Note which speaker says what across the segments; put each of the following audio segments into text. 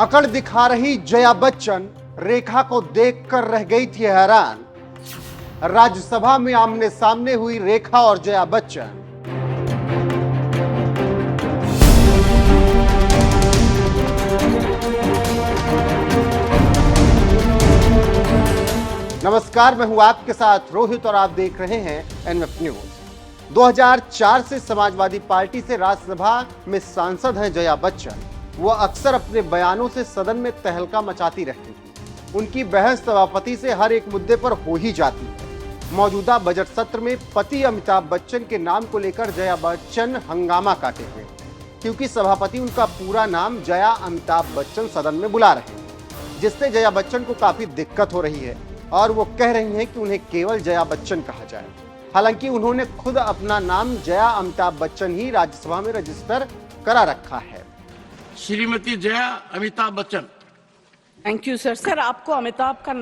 Speaker 1: अकड़ दिखा रही जया बच्चन रेखा को देखकर रह गई थी हैरान। राज्यसभा में आमने सामने हुई रेखा और जया बच्चन। नमस्कार, मैं हूं आपके साथ रोहित और आप देख रहे हैं एनएफ न्यूज। 2004 से समाजवादी पार्टी से राज्यसभा में सांसद हैं जया बच्चन। वो अक्सर अपने बयानों से सदन में तहलका मचाती रहती थी। उनकी बहस सभापति से हर एक मुद्दे पर हो ही जाती है। मौजूदा बजट सत्र में पति अमिताभ बच्चन के नाम को लेकर जया बच्चन हंगामा काटे हुए, क्योंकि सभापति उनका पूरा नाम जया अमिताभ बच्चन सदन में बुला रहे हैं, जिससे जया बच्चन को काफी दिक्कत हो रही है और वो कह रही हैं कि उन्हें केवल जया बच्चन कहा जाए। हालांकि उन्होंने खुद अपना नाम जया अमिताभ बच्चन ही राज्यसभा में रजिस्टर करा रखा है।
Speaker 2: Shrimati Jaya Amitabh Bachchan.
Speaker 3: Thank you sir. Sir, आपको अमिताभ का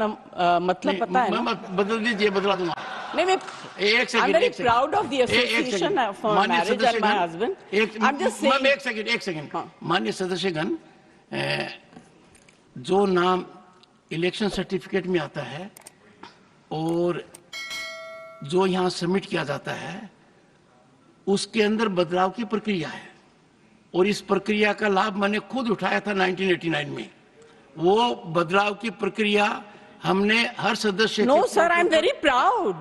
Speaker 3: मतलब पता है ना?
Speaker 2: बदल दीजिए, बदला दूंगा।
Speaker 3: नहीं, मैं
Speaker 2: एक second,
Speaker 3: I'm very proud of the association for marriage and my husband. I'm just saying.
Speaker 2: एक सेकंड। माननीय सदस्यगण, जो नाम इलेक्शन सर्टिफिकेट में आता है और जो यहाँ सबमिट किया जाता है, उसके अंदर बदलाव की प्रक्रिया है और इस प्रक्रिया का लाभ मैंने खुद उठाया था 1989 में। वो बदलाव की प्रक्रिया हमने हर सदस्य
Speaker 3: No sir, I'm very proud.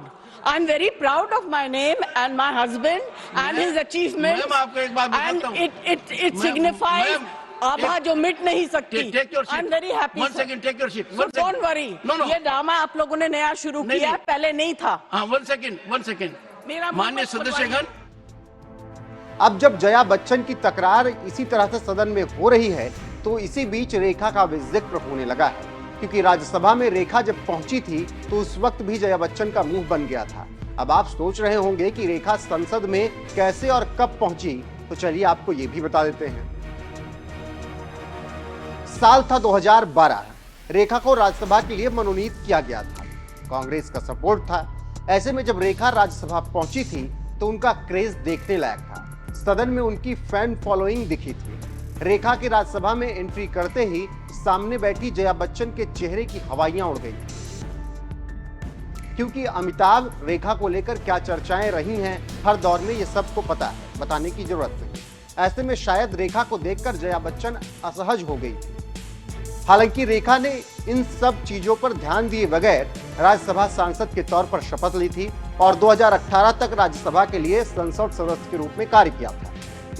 Speaker 3: I'm very proud of my name and my husband and his achievements.
Speaker 2: Ma'am, आपको एक बात बताता हूँ।
Speaker 3: It signifies आभा जो मिट नहीं सकती। I'm very happy.
Speaker 2: One second, take your seat.
Speaker 3: So don't worry. ये ड्रामा आप लोगों ने नया शुरू किया है, पहले नहीं था।
Speaker 2: हाँ, one second. माननीय सदस्यगण,
Speaker 1: अब जब जया बच्चन की तकरार इसी तरह से सदन में हो रही है, तो इसी बीच रेखा का भी जिक्र होने लगा है, क्योंकि राज्यसभा में रेखा जब पहुंची थी तो उस वक्त भी जया बच्चन का मुंह बन गया था। अब आप सोच रहे होंगे कि रेखा संसद में कैसे और कब पहुंची, तो चलिए आपको ये भी बता देते हैं। साल था 2012। रेखा को राज्यसभा के लिए मनोनीत किया गया था। कांग्रेस का सपोर्ट था। ऐसे में जब रेखा राज्यसभा पहुंची थी तो उनका क्रेज देखने लायक था। सदन में उनकी फैन फॉलोइंग दिखी थी। रेखा की राज्यसभा में एंट्री करते ही सामने बैठी जया बच्चन के चेहरे की हवाइयां उड़ गई, क्योंकि अमिताभ रेखा को लेकर क्या चर्चाएं रही हैं हर दौर में, ये सबको पता है, बताने की जरूरत नहीं। ऐसे में शायद रेखा को देखकर जया बच्चन असहज हो गई थी। हालांकि रेखा ने इन सब चीजों पर ध्यान दिए बगैर राज्यसभा सांसद के तौर पर शपथ ली थी और 2018 तक राज्यसभा के लिए संसद सदस्य के रूप में कार्य किया था।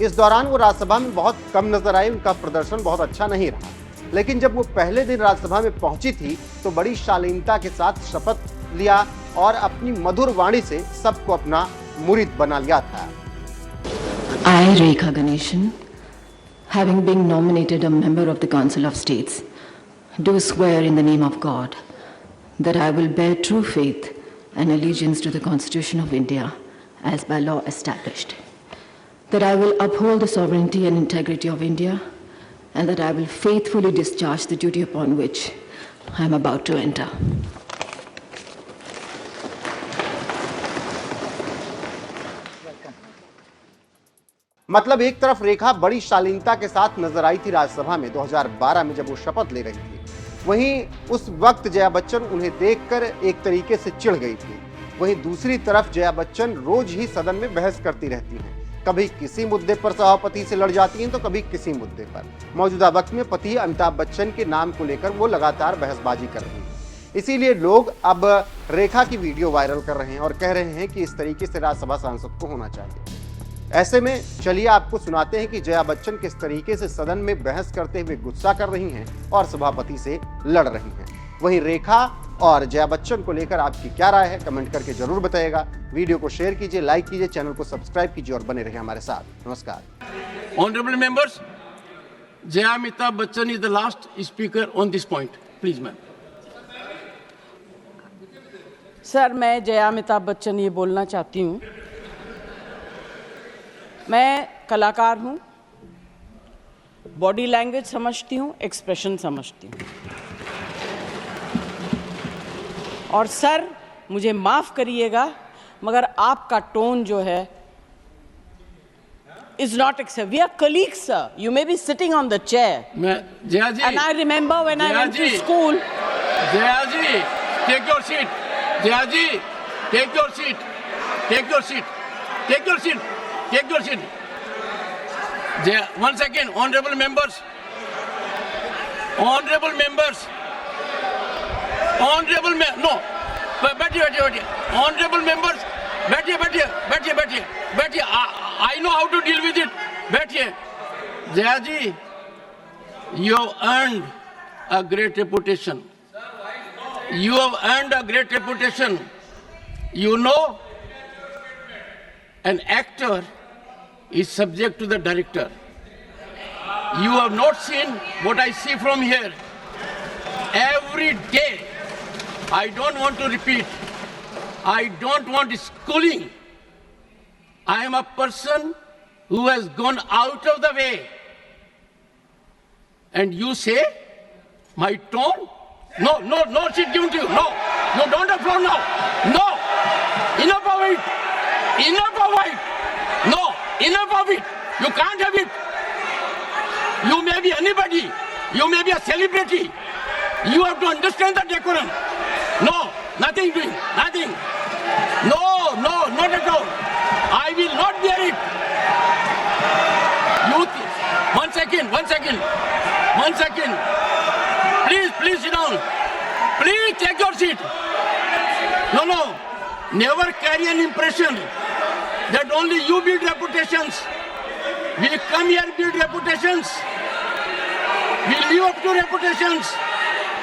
Speaker 1: इस दौरान वो राज्यसभा में बहुत कम नजर आई, उनका प्रदर्शन बहुत अच्छा नहीं रहा। लेकिन जब वो पहले दिन राज्यसभा में पहुंची थी तो बड़ी शालीनता के साथ शपथ लिया और अपनी मधुर वाणी से सबको अपना मुरीद बना लिया था।
Speaker 4: I, Rekha Ganeshan, having been nominated a member of the Council of States, do swear in the name of God that I will bear true faith and allegiance to the Constitution of India as by law established, that I will uphold the sovereignty and integrity of India, and that I will faithfully discharge the duty upon which I am about to enter.
Speaker 1: मतलब एक तरफ रेखा बड़ी शालीनता के साथ नजर आई थी राज्यसभा में 2012 में जब वो शपथ ले रही थी, वहीं उस वक्त जया बच्चन उन्हें देखकर एक तरीके से चिढ़ गई थी। वहीं दूसरी तरफ जया बच्चन रोज ही सदन में बहस करती रहती हैं। कभी किसी मुद्दे पर सभापति से लड़ जाती हैं तो कभी किसी मुद्दे पर। मौजूदा वक्त में पति अमिताभ बच्चन के नाम को लेकर वो लगातार बहसबाजी कर रही हैं। इसीलिए लोग अब रेखा की वीडियो वायरल कर रहे हैं और कह रहे हैं कि इस तरीके से राज्यसभा सांसद को होना चाहिए। ऐसे में चलिए आपको सुनाते हैं कि जया बच्चन किस तरीके से सदन में बहस करते हुए गुस्सा कर रही हैं और सभापति से लड़ रही हैं। वहीं रेखा और जया बच्चन को लेकर आपकी क्या राय है, कमेंट करके जरूर बताइएगा। वीडियो को शेयर कीजिए, लाइक कीजिए, चैनल को सब्सक्राइब कीजिए और बने रहिए हमारे साथ। नमस्कार।
Speaker 2: Honourable members, Jaya Amitabh Bachchan is the last speaker on this point, please ma'am.
Speaker 3: Sir, मैं जया अमिताभ बच्चन ये बोलना चाहती हूँ, मैं कलाकार हूँ, बॉडी लैंग्वेज समझती हूँ, एक्सप्रेशन समझती हूँ। और सर, मुझे माफ़ करिएगा मगर आपका टोन जो है is not acceptable. We are colleagues, sir. You may be sitting on the chair.
Speaker 2: Jaya ji,
Speaker 3: And I remember when I went to school.
Speaker 2: Jaya ji, take your seat. Jaya ji, take your seat. Take your seat. Take your seat. Take your seat. Jaya, 1 second, honorable members. Honorable members. Honorable no. बैठिए. Honorable members. बैठिए. I know how to deal with it. बैठिए. जया जी, you have earned a great reputation. You have earned a great reputation. You know, an actor is subject to the director. You have not seen what I see from here. Every day, I don't want to repeat. I don't want schooling. I am a person who has gone out of the way. And you say, my tone? No seat given to you. No, don't have floor now. No, enough of it. No, enough of it. You can't have it. You may be anybody. You may be a celebrity. You have to understand the decorum. No, nothing doing. Nothing. No, not at all. I will not bear it. One second. Please sit down. Please take your seat. No. Never carry an impression that only you build reputations. We come here build reputations. We live up to reputations.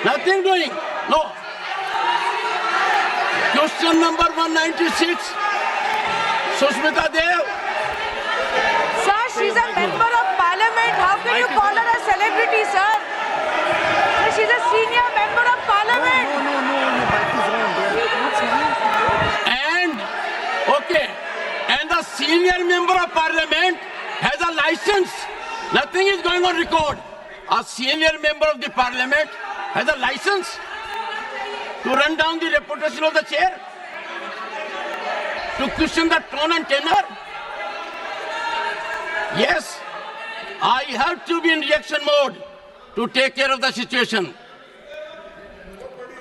Speaker 2: Nothing doing. No. Question number 196. Sushmita Dev.
Speaker 5: Sir, she's a member of parliament. How can you call her a celebrity, sir? Sir, she's a senior member of parliament.
Speaker 2: And the senior member of parliament has a license. Nothing is going on record. A senior member of the parliament has a license to run down the reputation of the chair, to question the tone and tenor. Yes, I have to be in reaction mode to take care of the situation.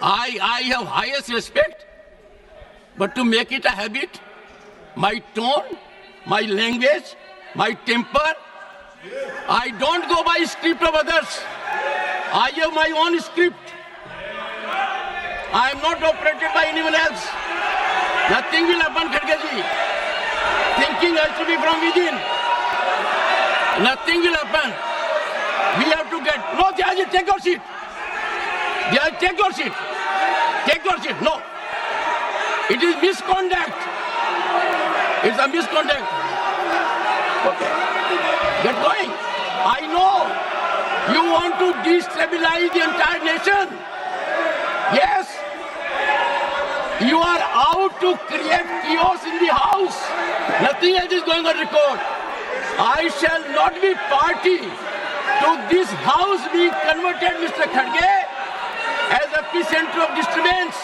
Speaker 2: I have highest respect, but to make it a habit, my tone, my language, my temper, I don't go by script of others. I have my own script. I am not operated by anyone else. Nothing will happen, Khargeji. Thinking has to be from within. Nothing will happen. We have to get... No, Jayaji, take your seat. Jayaji, take your seat. Take your seat. No. It is misconduct. It's a misconduct. Okay. Get going. I know you want to destabilize the entire nation. Yes. You are out to create chaos in the house. Nothing else is going on record. I shall not be party to this house being converted, Mr. Kharge, as a epicenter of disturbance.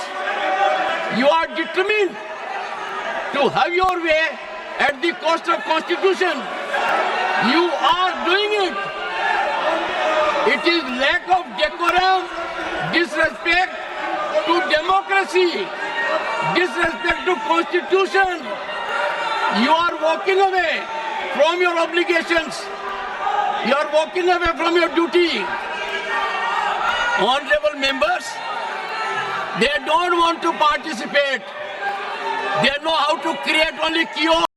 Speaker 2: You are determined to have your way at the cost of Constitution. You are doing it. It is lack of decorum, disrespect to democracy, disrespect to Constitution. You are walking away from your obligations. You are walking away from your duty. Honorable members, they don't want to participate. They know how to create only chaos.